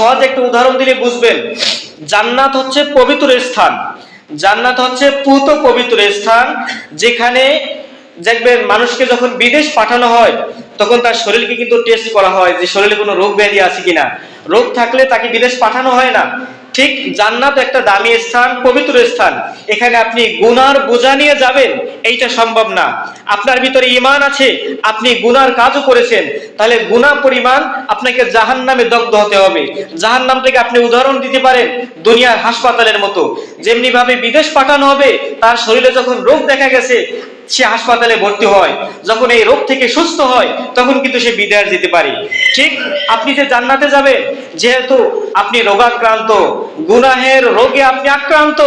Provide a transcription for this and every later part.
সহজ একটা উদাহরণ দিলে বুঝবেন। জান্নাত হচ্ছে পবিত্র স্থান, জান্নাত হচ্ছে পুত পবিত্র স্থান, যেখানে দেখবেন মানুষকে যখন বিদেশ পাঠানো হয় তখন তার শরীরকে কিন্তু টেস্ট করা হয় যে শরীরে কোনো রোগ ব্যাধি আছে কিনা। রোগ থাকলে তাকে বিদেশ পাঠানো হয় না। ঠিক জান্নাত একটা দামি স্থান, পবিত্র স্থান। এখানে আপনি গুনার বোঝা নিয়ে যাবেন এইটা সম্ভব না। আপনার ভিতরে ঈমান আছে, আপনি গুনার কাজও করেছেন, তাহলে গুনাহ পরিমাণ আপনাকে জাহান্নামে দগ্ধ হতে হবে। জাহান্নাম থেকে আপনি উদাহরণ দিতে পারেন দুনিয়ার হাসপাতালের মতো। যেমনি ভাবে বিদেশ পাঠানো হবে, তার শরীরে যখন রোগ দেখা গেছে সে হাসপাতালে ভর্তি হয়, যখন এই রোগ থেকে সুস্থ হয় তখন কিন্তু সে বিদেশ যেতে পারে। ঠিক আপনি যে জান্নাতে যাবেন, যেহেতু আপনি রোগাক্রান্ত, গুনাহের রোগে আপনি আক্রান্ত,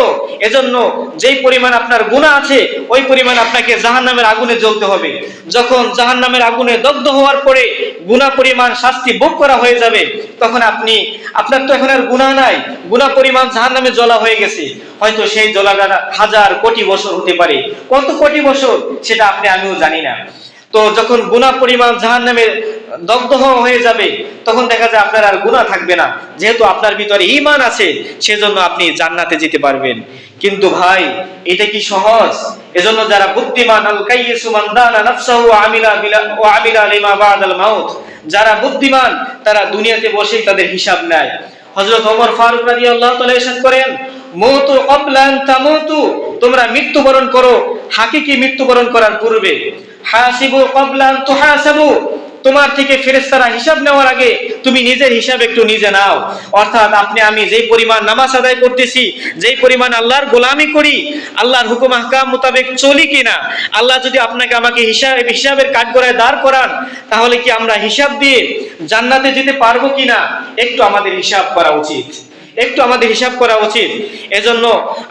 এজন্য যেই পরিমাণ আপনার গুনাহ আছে ওই পরিমাণ আপনাকে জাহান্নামের আগুনে জ্বলতে হবে। যখন জাহান্নামের আগুনে দগ্ধ হওয়ার পরে গুনাহ পরিমাণ শাস্তি ভোগ করা হয়ে যাবে, তখন আপনার তো এখন আর গুনাহ নাই, গুনাহ পরিমাণ জাহান্নামে জ্বলা হয়ে গেছে। হয়তো সেই জ্বলাটা হাজার কোটি বছর হতে পারে, কত কোটি বছর সেটা আমিও জানি না। তো যখন গুনাহ পরিমাণ জাহান্নামে দগ্ধ হয়ে যাবে তখন দেখা যায় আপনার আর গুনাহ থাকবে না। যেহেতু আপনার ভিতরে ঈমান আছে সেজন্য আপনি জান্নাতে যেতে পারবেন। কিন্তু ভাই, এটা কি সহজ? এজন্য যারা বুদ্ধিমান, আল কাইয়িসু মান দানা নাফসাহু ওয়া আমিলা লিমা বাদাল মাউত, যারা বুদ্ধিমান তারা দুনিয়াতে বসেই তাদের হিসাব নেয়। হযরত ওমর ফারুক রাদিয়াল্লাহু তাআলা ইরশাদ করেন, মুতু ক্বাবলা আন তামুতু, তোমরা মৃত্যুবরণ করো হাকিকি মৃত্যুবরণ করার পূর্বে। হাসিবু ক্বাবলা আন তুহাসাবু, তোমার থেকে ফেরেশতারা হিসাব নেওয়ার আগে তুমি নিজের হিসাব একটু নিজে নাও। অর্থাৎ আমি যেই পরিমাণ নামাজ আদায় করতেছি, যেই পরিমাণ আল্লাহর গোলামি করি, আল্লাহর হুকুম আহকাম মোতাবেক চলি কিনা, আল্লাহ যদি আমাকে হিসাবের কাঠগড়ায় দাঁড় করান, তাহলে কি আমরা হিসাব দিয়ে জান্নাতে যেতে পারবো কিনা একটু আমাদের হিসাব করা উচিত, একটু আমাদের হিসাব করা উচিত। এজন্য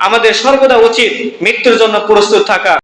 আমাদের সর্বদা উচিত মৃত্যুর জন্য প্রস্তুত থাকা।